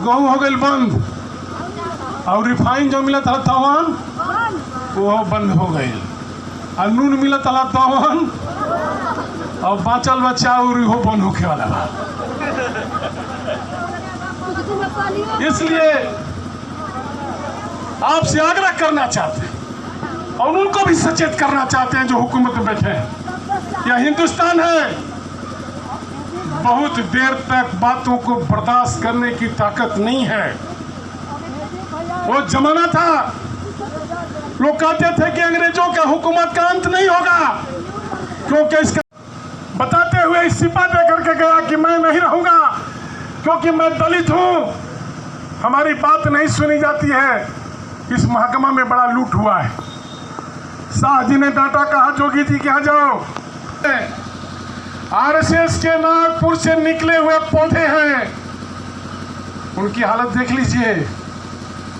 गेहूँ हो गई बंद, और रिफाइन जो मिलत था तवन वो बंद हो गई, और नून मिलत था तवन, और बाँचल बच्चा और वो बंद होके वाला बा। इसलिए आपसे आग्रह करना चाहते हैं और उनको भी सचेत करना चाहते हैं जो हुकूमत में बैठे हैं। यह हिंदुस्तान है, बहुत देर तक बातों को बर्दाश्त करने की ताकत नहीं है। वो जमाना था, लोग कहते थे कि अंग्रेजों का हुकूमत का अंत नहीं होगा, क्योंकि इसका बताते हुए इस्तीफा दे करके गया कि मैं नहीं रहूंगा क्योंकि मैं दलित हूं, हमारी बात नहीं सुनी जाती है। इस महकमा में बड़ा लूट हुआ है। शाह जी ने डांटा, कहा जोगी जी के यहाँ जाओ, आरएसएस के नागपुर से निकले हुए पौधे हैं, उनकी हालत देख लीजिए।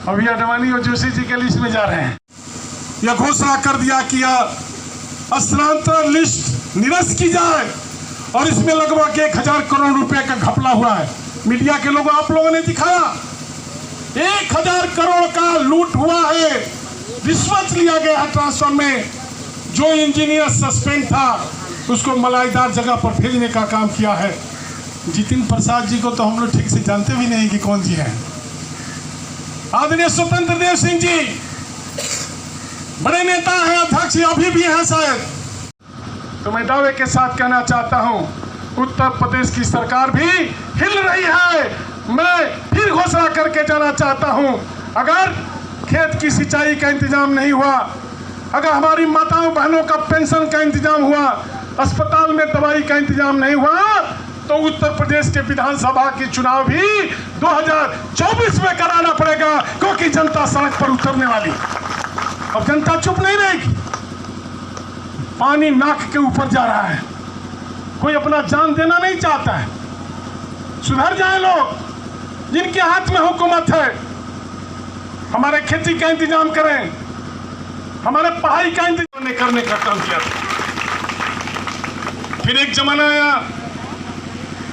अभी अडवाणी और जोशी जी के लिस्ट में जा रहे हैं। यह घोषणा कर दिया कि स्थानांतरण लिस्ट निरस्त की जाए और इसमें लगभग 1000 करोड़ रुपए का घपला हुआ है। मीडिया के लोगों, आप लोगों ने दिखाया 1000 करोड़ का लूट हुआ है, रिश्वत लिया गया है ट्रांसफर में। जो इंजीनियर सस्पेंड था उसको मलाईदार जगह पर भेजने का काम किया है। जितिन प्रसाद जी को तो हम लोग ठीक से जानते भी नहीं कि कौन जी हैं। आदरणीय स्वतंत्र देव सिंह जी बड़े नेता हैं, अध्यक्ष अभी भी हैं शायद। तो मैं दावे के साथ कहना चाहता हूं, उत्तर प्रदेश की सरकार भी हिल रही है। मैं फिर घोषणा करके जाना चाहता हूं, अगर खेत की सिंचाई का इंतजाम नहीं हुआ, अगर हमारी माताओं बहनों का पेंशन का इंतजाम हुआ, अस्पताल में दवाई का इंतजाम नहीं हुआ, तो उत्तर प्रदेश के विधानसभा के चुनाव भी 2024 में कराना पड़ेगा, क्योंकि जनता सड़क पर उतरने वाली। अब जनता चुप नहीं रहेगी। पानी नाक के ऊपर जा रहा है, कोई अपना जान देना नहीं चाहता है। सुधर जाए लोग, जिनके हाथ में हुकूमत है। हमारे खेती का इंतजाम करें, हमारे पढ़ाई का इंतजाम करने का काम किया था। फिर एक जमाना आया,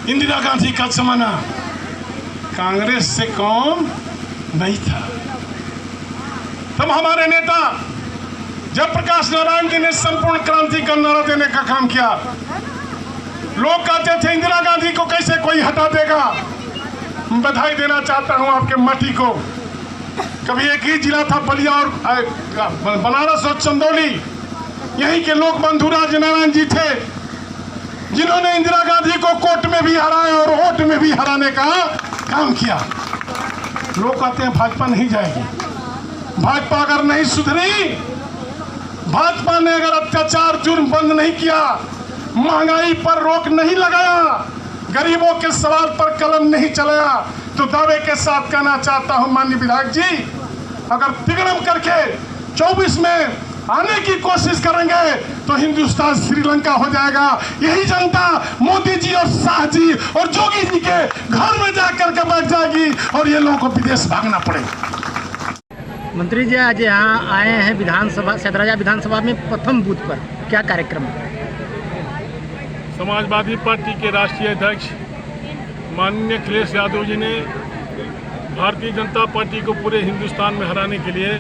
इंदिरा गांधी का जमाना, कांग्रेस से कम नहीं था। तब हमारे नेता जयप्रकाश नारायण जी ने संपूर्ण क्रांति का नारा देने का काम किया। लोग कहते थे इंदिरा गांधी को कैसे कोई हटा देगा। बधाई देना चाहता हूं आपके माटी को। कभी एक ही जिला था बलिया और बनारस और चंदौली, यहीं के लोग बंधुराज नारायण जी थे जिन्होंने इंदिरा गांधी को कोर्ट में भी हराया और वोट में भी हराने का काम किया। लोग कहते हैं भाजपा नहीं जाएगी। भाजपा अगर नहीं सुधरी, भाजपा ने अगर अत्याचार जुर्म बंद नहीं किया, महंगाई पर रोक नहीं लगाया, गरीबों के सवाल पर कलम नहीं चलाया, तो दावे के साथ कहना चाहता हूं माननीय विधायक जी, अगर तिगड़म करके 24 में आने की कोशिश करेंगे तो हिंदुस्तान श्रीलंका हो जाएगा। यही जनता मोदी जी और शाह जी और जोगी जी के घर में जाकर के बैठ जाएगी और ये लोगों को विदेश भागना पड़ेगा। मंत्री जी आज यहाँ आए हैं विधानसभा, सदराजा विधानसभा में प्रथम बूथ पर, क्या कार्यक्रम है? समाजवादी पार्टी के राष्ट्रीय अध्यक्ष माननीय अखिलेश यादव जी ने भारतीय जनता पार्टी को पूरे हिंदुस्तान में हराने के लिए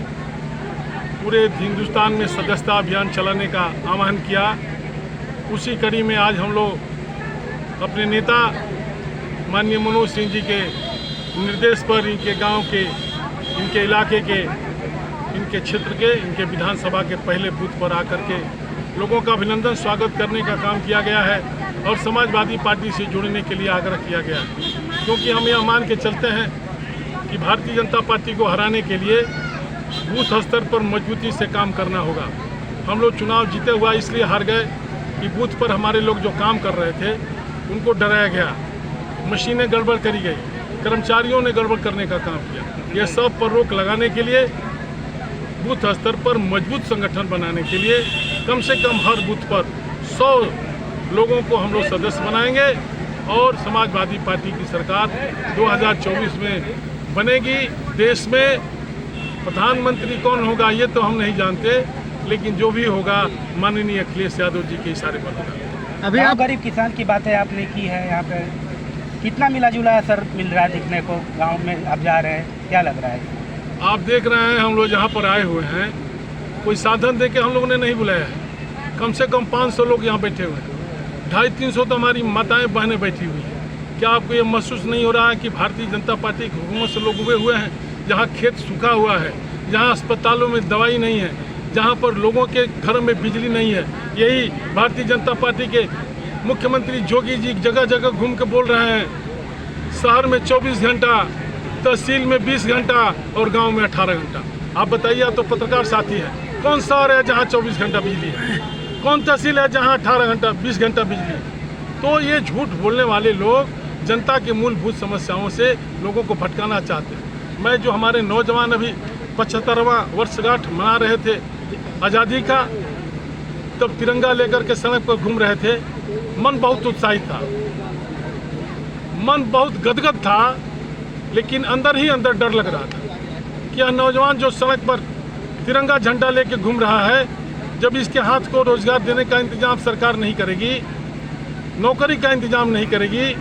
पूरे हिंदुस्तान में सदस्यता अभियान चलाने का आह्वान किया। उसी कड़ी में आज हम लोग अपने नेता माननीय मनोज सिंह जी के निर्देश पर इनके गांव के, इनके इलाके के, इनके क्षेत्र के, इनके विधानसभा के पहले बूथ पर आकर के लोगों का अभिनंदन स्वागत करने का काम किया गया है और समाजवादी पार्टी से जुड़ने के लिए आग्रह किया गया है। क्योंकि हम यह मान के चलते हैं कि भारतीय जनता पार्टी को हराने के लिए बूथ स्तर पर मजबूती से काम करना होगा। हम लोग चुनाव जीते हुआ इसलिए हार गए कि बूथ पर हमारे लोग जो काम कर रहे थे उनको डराया गया, मशीनें गड़बड़ करी गई, कर्मचारियों ने गड़बड़ करने का काम किया। ये सब पर रोक लगाने के लिए बूथ स्तर पर मजबूत संगठन बनाने के लिए कम से कम हर बूथ पर 100 लोगों को हम लोग सदस्य बनाएंगे और समाजवादी पार्टी की सरकार 2024 में बनेगी। देश में प्रधानमंत्री कौन होगा ये तो हम नहीं जानते, लेकिन जो भी होगा माननीय अखिलेश यादव जी के इशारे पर होगा। अभी आप गरीब किसान की बातें आपने की है यहाँ पे, कितना मिला जुला असर मिल रहा है देखने को? गांव में आप जा रहे हैं, क्या लग रहा है? आप देख रहे हैं हम लोग जहाँ पर आए हुए हैं, कोई साधन दे के हम लोगों ने नहीं बुलाया है। कम से कम 500 लोग यहाँ बैठे हुए हैं, 250-300 तो हमारी माताएं बहनें बैठी हुई हैं। क्या आपको ये महसूस नहीं हो रहा है कि भारतीय जनता पार्टी की हुकूमत से लोग उबे हुए हैं? जहाँ खेत सूखा हुआ है, जहाँ अस्पतालों में दवाई नहीं है, जहाँ पर लोगों के घर में बिजली नहीं है, यही भारतीय जनता पार्टी के मुख्यमंत्री जोगी जी जगह जगह घूम के बोल रहे हैं, शहर में 24 घंटा, तहसील में 20 घंटा और गांव में 18 घंटा। आप बताइए, आप तो पत्रकार साथी हैं, कौन शहर है जहां 24 घंटा बिजली है? कौन तहसील है जहां 18 घंटा 20 घंटा बिजली है? तो ये झूठ बोलने वाले लोग जनता की मूलभूत समस्याओं से लोगों को भटकाना चाहते हैं। मैं जो हमारे नौजवान अभी 75वां वर्षगांठ मना रहे थे आज़ादी का, तब तिरंगा लेकर के सड़क पर घूम रहे थे, मन बहुत उत्साहित था, मन बहुत गदगद था, लेकिन अंदर ही अंदर डर लग रहा था कि यह नौजवान जो सड़क पर तिरंगा झंडा लेके घूम रहा है, जब इसके हाथ को रोजगार देने का इंतजाम सरकार नहीं करेगी, नौकरी का इंतजाम नहीं करेगी,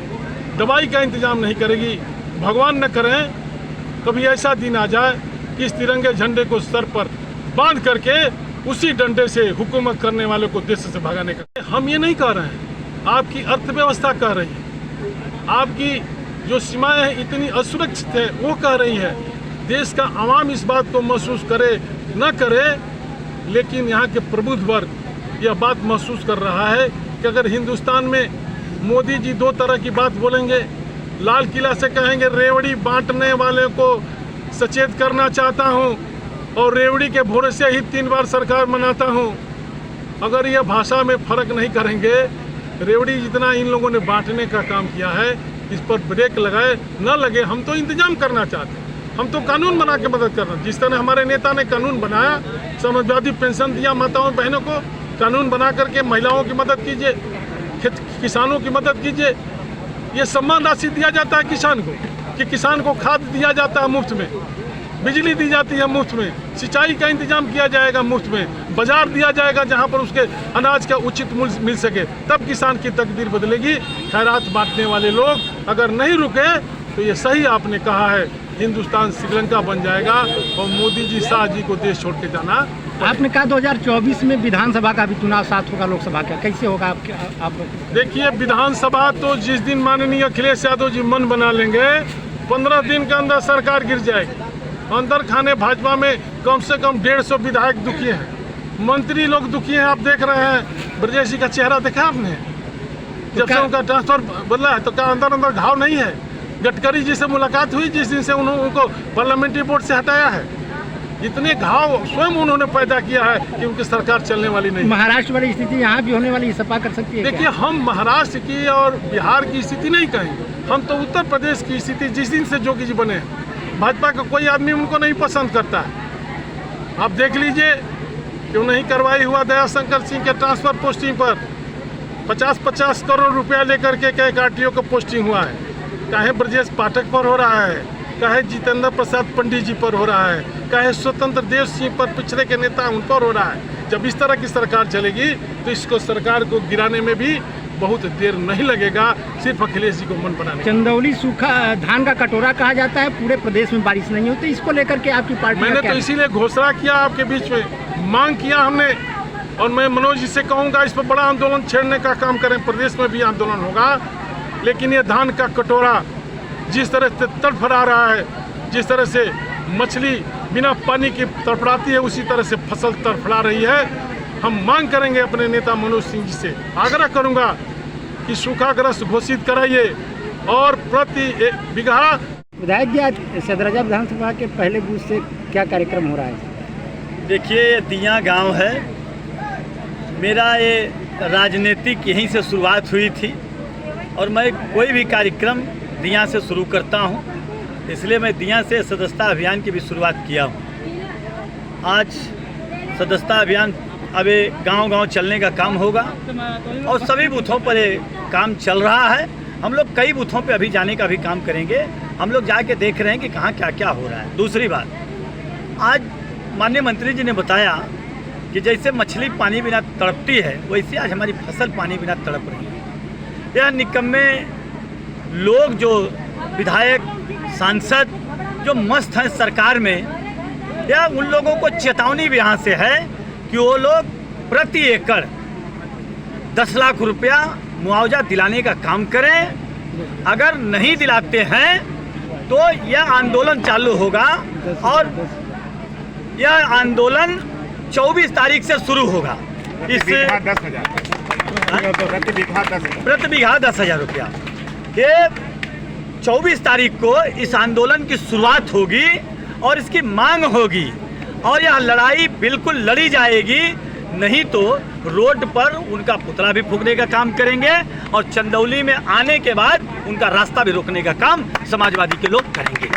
दवाई का इंतजाम नहीं करेगी, भगवान न करें कभी ऐसा दिन आ जाए कि इस तिरंगे झंडे को सर पर बांध करके उसी डंडे से हुकूमत करने वालों को देश से भगाने का। हम ये नहीं कह रहे हैं, आपकी अर्थव्यवस्था कह रही है, आपकी जो सीमाएं हैं इतनी असुरक्षित है वो कह रही है। देश का आवाम इस बात को महसूस करे न करे, लेकिन यहाँ के प्रबुद्ध वर्ग यह बात महसूस कर रहा है कि अगर हिंदुस्तान में मोदी जी 2 तरह की बात बोलेंगे, लाल किला से कहेंगे रेवड़ी बांटने वाले को सचेत करना चाहता हूँ और रेवड़ी के भोरे से ही 3 बार सरकार मनाता हूँ। अगर यह भाषा में फर्क नहीं करेंगे, रेवड़ी जितना इन लोगों ने बांटने का काम किया है, इस पर ब्रेक लगाए न लगे। हम तो इंतजाम करना चाहते हैं, हम तो कानून बना के मदद करना। जिस तरह हमारे नेता ने कानून बनाया, समाजवादी पेंशन दिया माताओं बहनों को, कानून बना करके महिलाओं की मदद कीजिए, किसानों की मदद कीजिए। ये सम्मान राशि दिया जाता है किसान को, कि किसान को खाद दिया जाता है मुफ्त में, बिजली दी जाती है मुफ्त में, सिंचाई का इंतजाम किया जाएगा मुफ्त में, बाजार दिया जाएगा जहां पर उसके अनाज का उचित मूल्य मिल सके, तब किसान की तकदीर बदलेगी। खैरात बांटने वाले लोग अगर नहीं रुके तो ये सही आपने कहा है, हिंदुस्तान श्रीलंका बन जाएगा और मोदी जी शाह जी को देश छोड़ के जाना। आपने कहा 2024 में विधानसभा का भी चुनाव साथ होगा लोकसभा का, कैसे होगा आप? देखिए, विधानसभा तो जिस दिन माननीय अखिलेश यादव जी मन बना लेंगे, 15 दिन के अंदर सरकार गिर जाएगी। अंदर खाने भाजपा में कम से कम 150 विधायक दुखी हैं, मंत्री लोग दुखी हैं। आप देख रहे हैं ब्रजेश जी का चेहरा देखा आपने, जब से उनका ट्रांसफर बदला है, तो क्या अंदर अंदर घाव नहीं है? गडकरी जी से मुलाकात हुई जिस दिन से उनको पार्लियामेंट्री बोर्ड से हटाया है, इतने घाव स्वयं उन्होंने पैदा किया है कि उनकी सरकार चलने वाली नहीं। महाराष्ट्र वाली स्थिति यहाँ भी होने वाली सपा कर सकती है? देखिए, हम महाराष्ट्र की और बिहार की स्थिति नहीं कहेंगे, हम तो उत्तर प्रदेश की स्थिति, जिस दिन से जोगी जी बने हैं, भाजपा का कोई आदमी उनको नहीं पसंद करता है। आप देख लीजिए, क्यों नहीं कार्रवाई हुआ दयाशंकर सिंह के ट्रांसफर पोस्टिंग पर? 50-50 करोड़ रुपया लेकर के कई आरटीओ का पोस्टिंग हुआ है। चाहे ब्रजेश पाठक पर हो रहा है, चाहे जितेंद्र प्रसाद पंडित जी पर हो रहा है, चाहे स्वतंत्र देव सिंह पर, पिछड़े के नेता उन पर हो रहा है। जब इस तरह की सरकार चलेगी तो इसको सरकार को गिराने में भी बहुत देर नहीं लगेगा, सिर्फ अखिलेश जी को मन बनाने। चंदौली सूखा धान का कटोरा कहा जाता है, पूरे प्रदेश में बारिश नहीं होती, इसको लेकर के आपकी पार्टी? मैंने तो इसीलिए घोषणा किया आपके बीच में, मांग किया हमने, और मैं मनोज जी से कहूँगा इस पर बड़ा आंदोलन छेड़ने का काम करें। प्रदेश में भी आंदोलन होगा, लेकिन ये धान का कटोरा जिस तरह से तड़फड़ा रहा है, जिस तरह से मछली बिना पानी के तड़फड़ाती है, उसी तरह से फसल तड़फड़ा रही है। हम मांग करेंगे अपने नेता मनोज सिंह जी से, आग्रह करूंगा कि सूखाग्रस्त घोषित कराइए और प्रति बीघा। विधायक जी, आज सदराजा विधानसभा के पहले बूथ से क्या कार्यक्रम हो रहा है? देखिए, दिया गांव है मेरा, ये राजनीतिक यहीं से शुरुआत हुई थी और मैं कोई भी कार्यक्रम दिया से शुरू करता हूं, इसलिए मैं दिया से सदस्यता अभियान की भी शुरुआत किया हूं। आज सदस्यता अभियान अब गांव-गांव चलने का काम होगा और सभी बूथों पर ये काम चल रहा है। हम लोग कई बूथों पे अभी जाने का भी काम करेंगे। हम लोग जाके देख रहे हैं कि कहाँ क्या क्या हो रहा है। दूसरी बात, आज माननीय मंत्री जी ने बताया कि जैसे मछली पानी बिना तड़पती है, वैसे आज हमारी फसल पानी बिना तड़प रही है। यह निकम्मे लोग जो विधायक सांसद जो मस्त हैं सरकार में, या उन लोगों को चेतावनी भी यहाँ से है कि वो लोग प्रति एकड़ 10 लाख रुपया मुआवजा दिलाने का काम करें। अगर नहीं दिलाते हैं तो यह आंदोलन चालू होगा और यह आंदोलन 24 तारीख से शुरू होगा। इस प्रति बीघा 10,000 रुपया। ये 24 तारीख को इस आंदोलन की शुरुआत होगी और इसकी मांग होगी और यह लड़ाई बिल्कुल लड़ी जाएगी, नहीं तो रोड पर उनका पुतला भी फूंकने का काम करेंगे और चंदौली में आने के बाद उनका रास्ता भी रोकने का काम समाजवादी के लोग करेंगे।